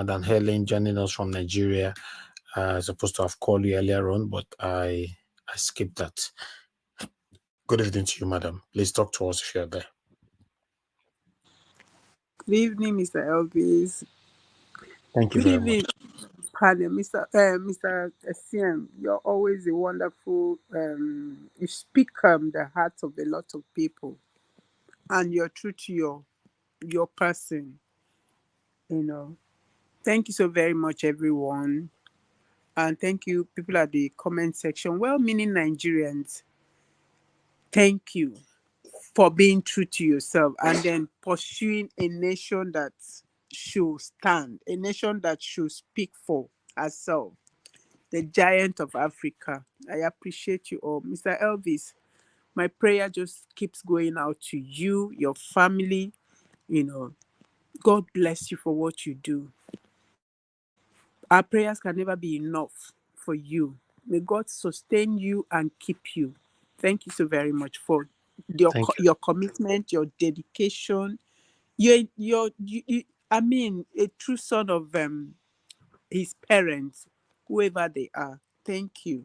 Madam Helen joining us from Nigeria. I was supposed to have called you earlier on, but I skipped that. Good evening to you, madam. Please talk to us if you're there. Good evening, Mr. Elvis. Thank you Good very evening, much. panel, Mr. SCM. You're always a wonderful. You speak the hearts of a lot of people, and you're true to your person. You know. Thank you so very much, everyone, and thank you, people at the comment section. Well-meaning Nigerians, thank you for being true to yourself and then pursuing a nation that should stand, a nation that should speak for herself, the giant of Africa. I appreciate you all. Mr. Elvis, my prayer just keeps going out to you, your family. God bless you for what you do. Our prayers can never be enough for you. May God sustain you and keep you. Thank you so very much for Thank you. your commitment, your dedication. I mean, a true son of his parents, whoever they are. Thank you.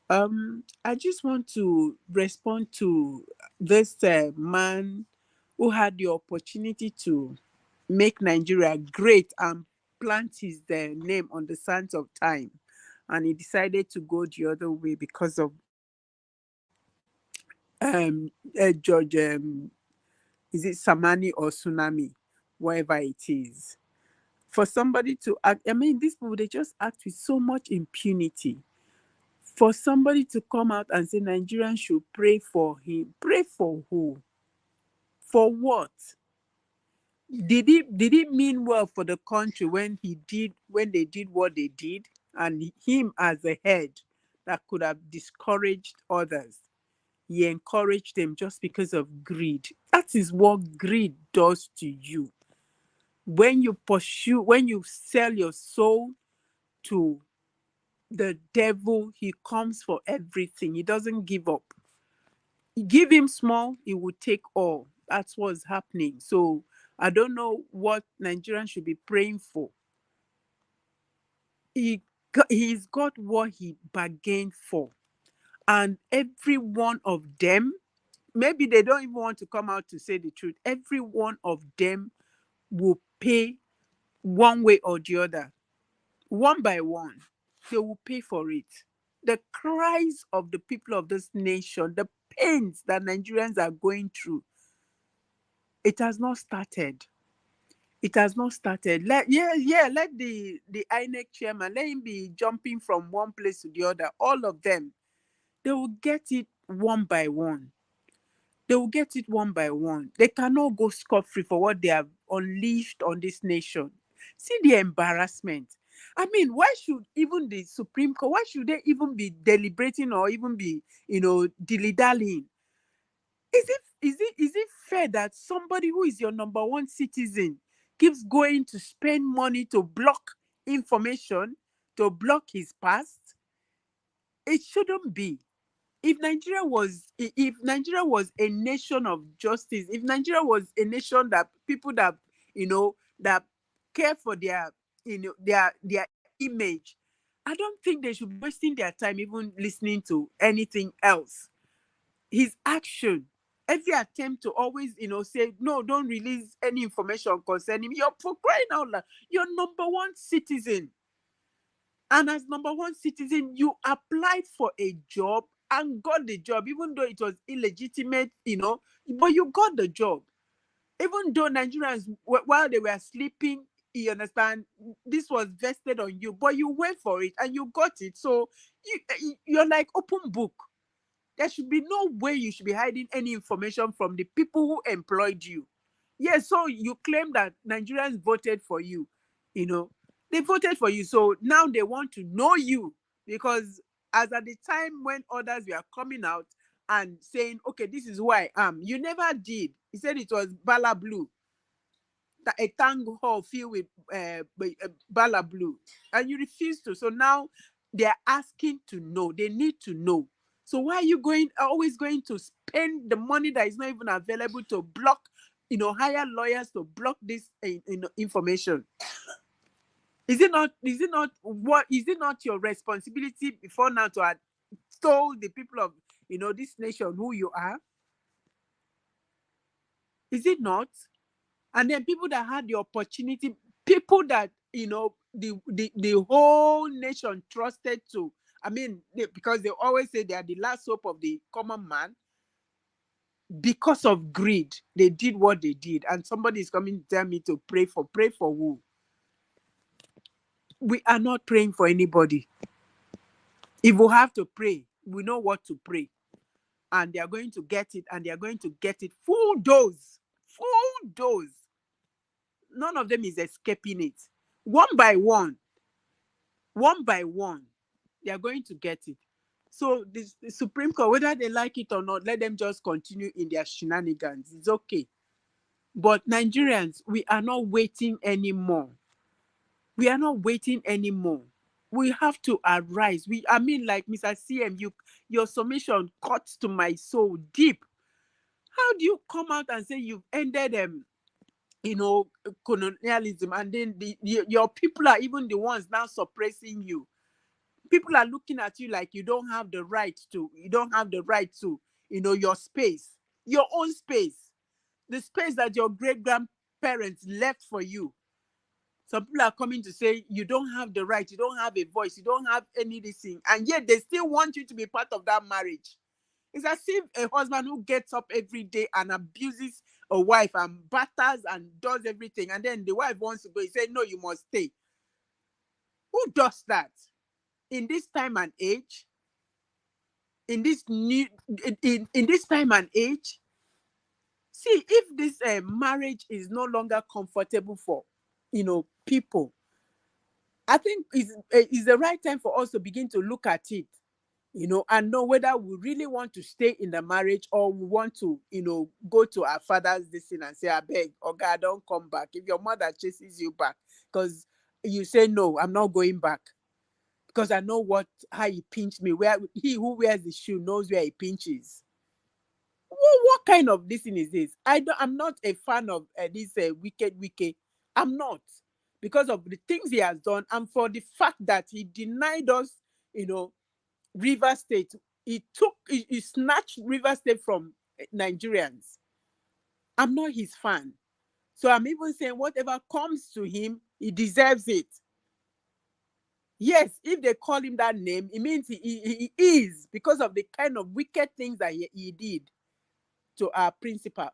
I just want to respond to this man who had the opportunity to make Nigeria great and plant his name on the sands of time, and he decided to go the other way because of George. Is it Samani or Tsunami, whatever it is? For somebody to act, I mean, these people, they just act with so much impunity. For somebody to come out and say Nigerians should pray for him, pray for who? For what? Did it mean well for the country when they did what they did, and him as a head that could have discouraged others? He encouraged them just because of greed. That is what greed does to you. When you sell your soul to the devil, he comes for everything. He doesn't give up. Give him small, he will take all. That's what's happening. So I don't know what Nigerians should be praying for. He's got what he bargained for. And every one of them, maybe they don't even want to come out to say the truth. Every one of them will pay one way or the other. One by one, they will pay for it. The cries of the people of this nation, the pains that Nigerians are going through, it has not started. It has not started. Let the INEC chairman, let him be jumping from one place to the other. All of them, they will get it one by one. They will get it one by one. They cannot go scot-free for what they have unleashed on this nation. See the embarrassment. I mean, why should even the Supreme Court, why should they even be deliberating or even be, dilly-dallying? Is it fair that somebody who is your number one citizen keeps going to spend money to block information, to block his past? It shouldn't be. If Nigeria was a nation of justice, if Nigeria was a nation that people that care for their image, I don't think they should be wasting their time even listening to anything else. His action, every attempt to always say no, don't release any information concerning him. You're, for crying out loud, you're number one citizen. And as number one citizen, you applied for a job and got the job, even though it was illegitimate, but you got the job. Even though Nigerians, while they were sleeping, you understand, this was vested on you, but you went for it and you got it. So you're like open book. There should be no way you should be hiding any information from the people who employed you. Yes, so you claim that Nigerians voted for you, they voted for you. So now they want to know you, because as at the time when others were coming out and saying, okay, this is who I am, you never did. He said it was Bala Blue, a tango hall filled with Bala Blue, and you refused to. So now they're asking to know. They need to know. So why are you always going to spend the money that is not even available to block, hire lawyers to block this information? Is it not? Is it not? What is it not your responsibility before now to have told the people of this nation who you are? Is it not? And then people that had the opportunity, people that the whole nation trusted to. I mean, because they always say they are the last hope of the common man. Because of greed, they did what they did. And somebody is coming to tell me to pray for who? We are not praying for anybody. If we have to pray, we know what to pray. And they are going to get it, and they are going to get it full dose. Full dose. None of them is escaping it. One by one, they are going to get it. So the Supreme Court, whether they like it or not, let them just continue in their shenanigans. It's okay. But Nigerians, we are not waiting anymore. We are not waiting anymore. We have to arise. I mean, like Mr. CM, your summation cuts to my soul deep. How do you come out and say you've ended colonialism, and then your people are even the ones now suppressing you? People are looking at you like you don't have the right to, your space, your own space, the space that your great grandparents left for you. Some people are coming to say you don't have the right, you don't have a voice, you don't have anything, and yet they still want you to be part of that marriage. It's as if a husband who gets up every day and abuses a wife and batters and does everything, and then the wife wants to go, he said, no, you must stay. Who does that? In this time and age? In this time and age? See, if this marriage is no longer comfortable for, people, I think it's the right time for us to begin to look at it, and know whether we really want to stay in the marriage, or we want to, go to our father's destiny and say, I beg, oh God, don't come back. If your mother chases you back, because you say, no, I'm not going back, because I know how he pinched me. Where he who wears the shoe knows where he pinches. What kind of this thing is this? I'm not a fan of this wicked. I'm not, because of the things he has done, and for the fact that he denied us, River State. He snatched River State from Nigerians. I'm not his fan. So I'm even saying whatever comes to him, he deserves it. Yes, if they call him that name, it means he is, because of the kind of wicked things that he did to our principal.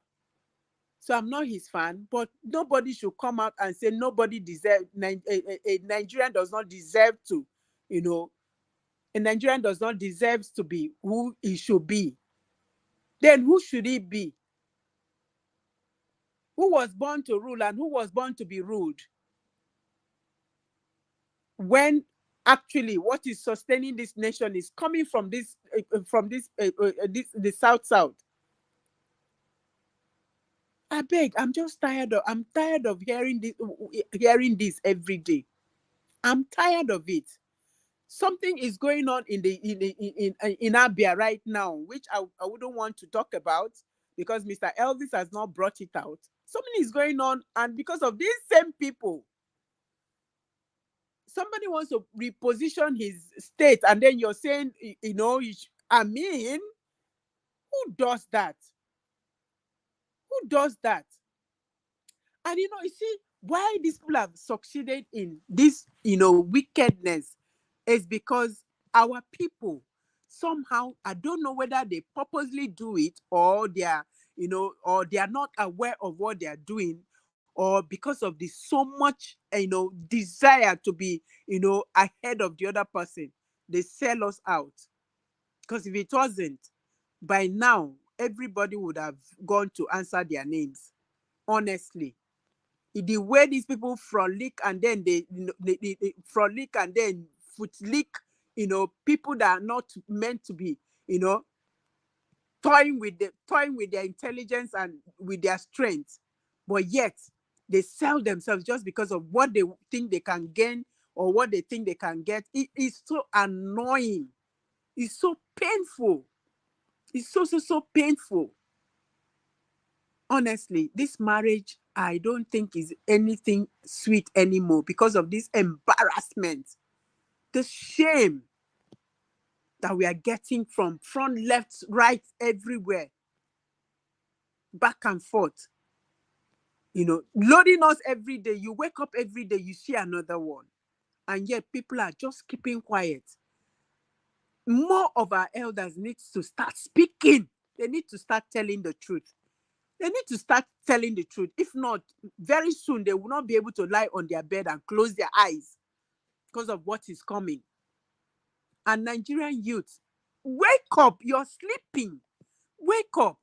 So I'm not his fan, but nobody should come out and say nobody deserves, a Nigerian does not deserve to, a Nigerian does not deserve to be who he should be. Then who should he be? Who was born to rule and who was born to be ruled? When actually what is sustaining this nation is coming from the South. I beg, I'm tired of hearing this every day. I'm tired of it. Something is going on in Abia right now, which I wouldn't want to talk about, because Mr. Elvis has not brought it out. Something is going on, and because of these same people, somebody wants to reposition his state, and then you're saying, I mean, who does that? Who does that? And you see, why these people have succeeded in this, wickedness, is because our people somehow, I don't know whether they purposely do it, or they are, or they are not aware of what they are doing, or because of the so much, desire to be, ahead of the other person, they sell us out. Because if it wasn't, by now, everybody would have gone to answer their names. Honestly, the way these people frolic, and then they frolic and then footlick, people that are not meant to be, toying with their intelligence and with their strength, but yet they sell themselves just because of what they think they can gain, or what they think they can get. It is so annoying. It's so painful. It's so painful. Honestly, this marriage, I don't think is anything sweet anymore because of this embarrassment, the shame that we are getting from front, left, right, everywhere, back and forth. Loading us every day. You wake up every day, you see another one. And yet people are just keeping quiet. More of our elders need to start speaking. They need to start telling the truth. They need to start telling the truth. If not, very soon they will not be able to lie on their bed and close their eyes because of what is coming. And Nigerian youth, wake up. You're sleeping. Wake up.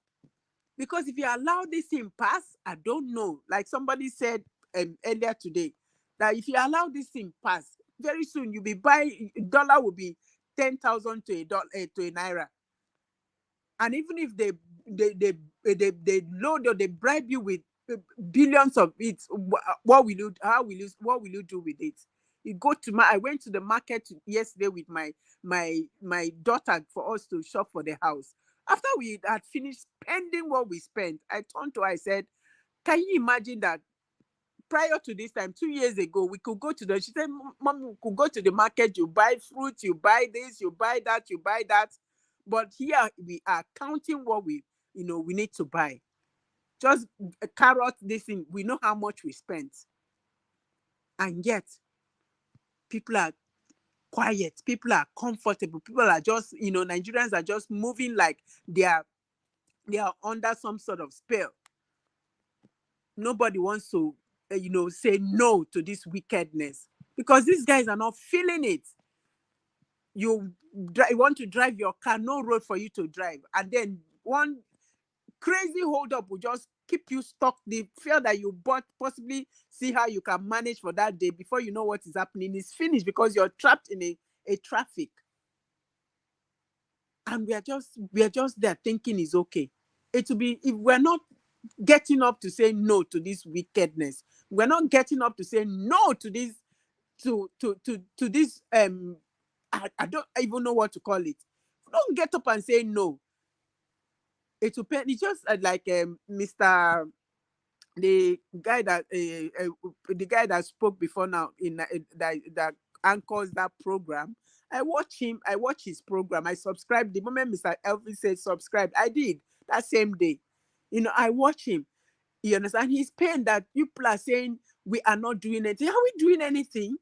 Because if you allow this thing pass, I don't know. Like somebody said earlier today, that if you allow this thing pass, very soon you'll be buying, dollar will be 10,000 to a naira. And even if they load or they bribe you with billions of it, what will you do with it? I went to the market yesterday with my daughter for us to shop for the house. After we had finished spending what we spent, I turned to her, I said, can you imagine that prior to this time, 2 years ago, we could go to she said, Mom, we could go to the market, you buy fruit, you buy this, you buy that, you buy that. But here we are counting what we need to buy. Just a carrot, this thing, we know how much we spent. And yet, people are quiet, people are comfortable, people are just, Nigerians are just moving like they are under some sort of spell. Nobody wants to, say no to this wickedness because these guys are not feeling it. You want to drive your car, no road for you to drive. And then one crazy hold up will just keep you stuck. The fear that you bought, possibly see how you can manage for that day before you know what is happening is finished because you're trapped in a traffic. And we are just there thinking is okay. It will be, if we're not getting up to say no to this wickedness, we're not getting up to say no to this, to this, I don't even know what to call it. Don't get up and say no. It will it's just like Mr. The guy that spoke before now that anchors that program. I watch his program. I subscribed the moment Mr. Elvis said subscribe. I did that same day. I watch him. You understand? He's pained that people are saying we are not doing anything. Are we doing anything?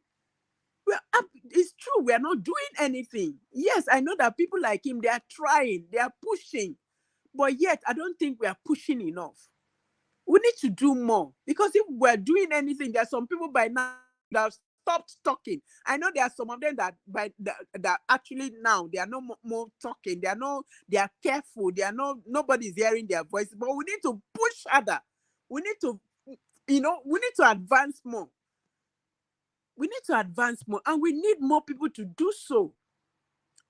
It's true, we are not doing anything. Yes, I know that people like him, they are trying, they are pushing, but yet I don't think we are pushing enough. We need to do more, because if we're doing anything, there are some people by now that have stopped talking. I know there are some of them that that actually now they are no more talking. They are careful. Nobody's hearing their voices. But we need to push harder. We need to, we need to advance more. We need to advance more, and we need more people to do so.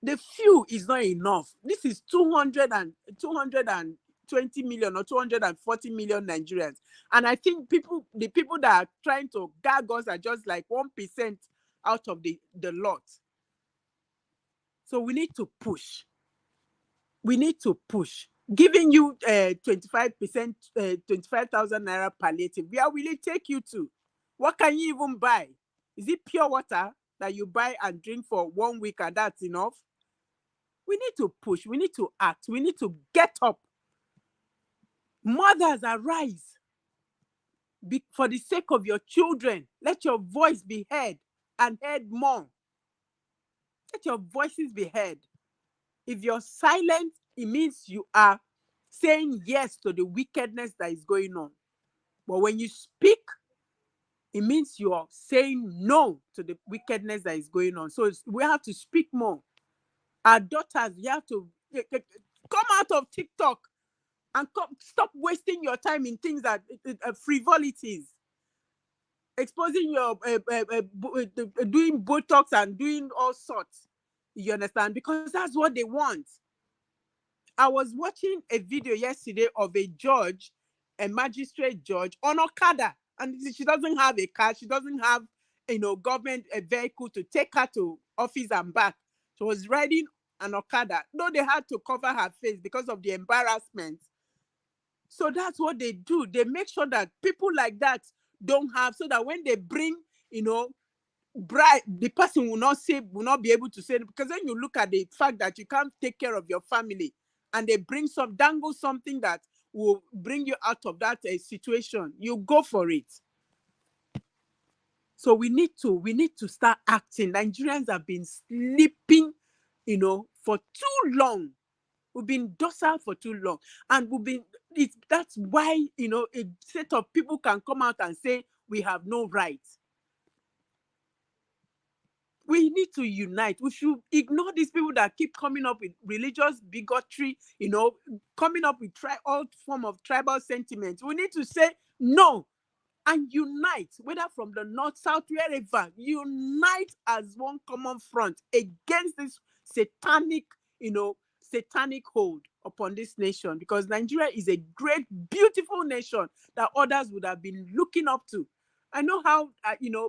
The few is not enough. This is 220 million or 240 million Nigerians. And I think the people that are trying to gag us are just like 1% out of the lot. So we need to push. We need to push. Giving you 25%, 25,000 naira palliative, where will it take you to? What can you even buy? Is it pure water that you buy and drink for 1 week and that's enough? We need to push. We need to act. We need to get up. Mothers, arise. For the sake of your children, let your voice be heard and heard more. Let your voices be heard. If you're silent, it means you are saying yes to the wickedness that is going on. But when you speak, it means you are saying no to the wickedness that is going on. So we have to speak more. Our daughters, you have to come out of TikTok and stop wasting your time in things that frivolities. Exposing your doing Botox and doing all sorts. You understand? Because that's what they want. I was watching a video yesterday of a judge, a magistrate judge on Okada, and she doesn't have a car. She doesn't have, government vehicle to take her to office and back. She was riding an Okada. No, they had to cover her face because of the embarrassment. So that's what they do. They make sure that people like that don't have, so that when they bring, bribe, the person will not be able to say, because then you look at the fact that you can't take care of your family, and they bring dangle something that will bring you out of that situation, you go for it. So we need to start acting. Nigerians have been sleeping, for too long. We've been docile for too long, and that's why a set of people can come out and say we have no rights. We need to unite. We should ignore these people that keep coming up with religious bigotry, coming up with all form of tribal sentiments. We need to say no and unite, whether from the north, south, wherever. Unite as one common front against this satanic hold upon this nation, because Nigeria is a great, beautiful nation that others would have been looking up to. I know how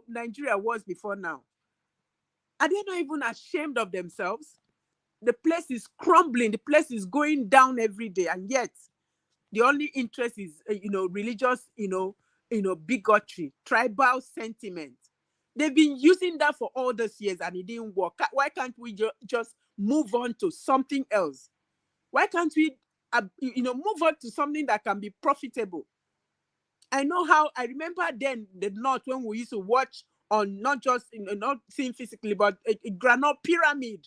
Nigeria was before now. Are they not even ashamed of themselves? The place is crumbling. The place is going down every day, and yet the only interest is religious bigotry, tribal sentiment. They've been using that for all those years, and it didn't work. Why can't we just move on to something else? Why can't we move on to something that can be profitable? I remember then the North, when we used to watch on, not just not seeing physically, but a granite pyramid.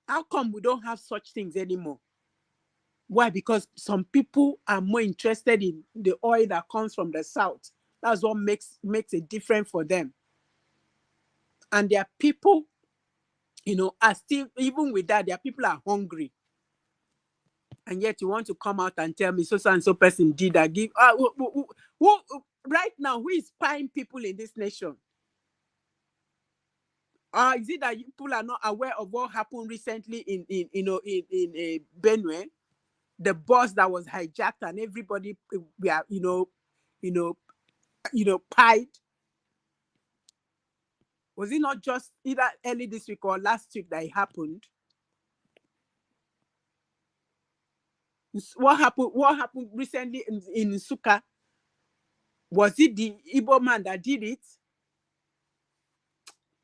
How come we don't have such things anymore? Why? Because some people are more interested in the oil that comes from the south. That's what makes a difference for them. And their people, are still, even with that, their people are hungry. And yet you want to come out and tell me so and so person did that. Give who right now, who is spying people in this nation? Is it that people are not aware of what happened recently in Benue? The bus that was hijacked and everybody were pied. Was it not just either early this week or last week that it happened? What happened recently in Nsukka? Was it the Igbo man that did it?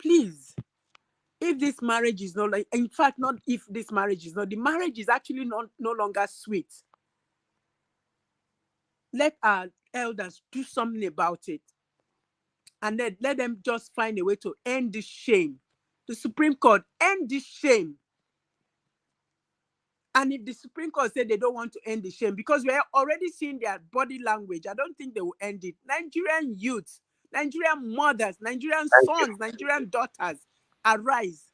Please, if this marriage is not, in fact, not if this marriage is not, the marriage is actually no longer sweet. Let our elders do something about it. And then let them just find a way to end this shame. The Supreme Court, end this shame. And if the Supreme Court said they don't want to end the shame, because we're already seeing their body language, I don't think they will end it. Nigerian youths, Nigerian mothers, Nigerian sons, Nigerian daughters, arise.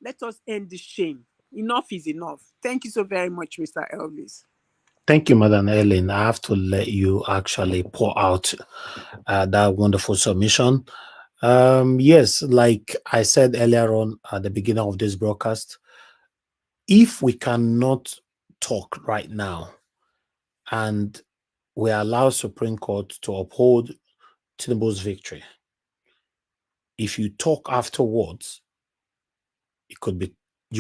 Let us end this shame. Enough is enough. Thank you so very much, Mr. Elvis. Thank you, Madam Helen. I have to let you actually pour out that wonderful submission. Yes, like I said earlier on at the beginning of this broadcast, if we cannot talk right now and we allow Supreme Court to uphold Tinubu's victory, if you talk afterwards, you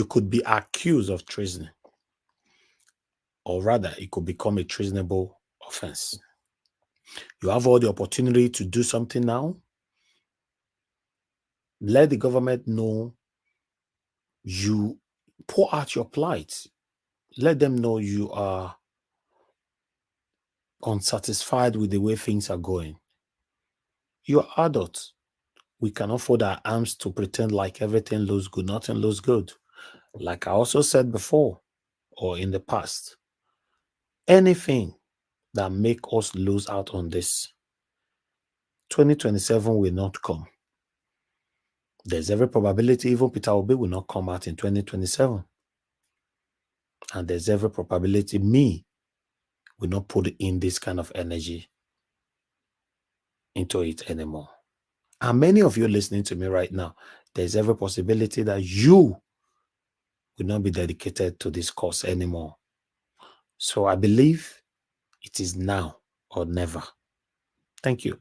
could be accused of treason, or rather, it could become a treasonable offense. You have all the opportunity to do something now. Let the government know you pour out your plight. Let them know you are unsatisfied with the way things are going. You're adults. We cannot fold our arms to pretend like everything looks good. Nothing looks good. Like I also said before or in the past, anything that make us lose out on this, 2027 will not come. There's every probability even Peter Obi will not come out in 2027. And there's every probability me will not put in this kind of energy into it anymore. And many of you listening to me right now, there's every possibility that you will not be dedicated to this cause anymore. So I believe it is now or never. Thank you.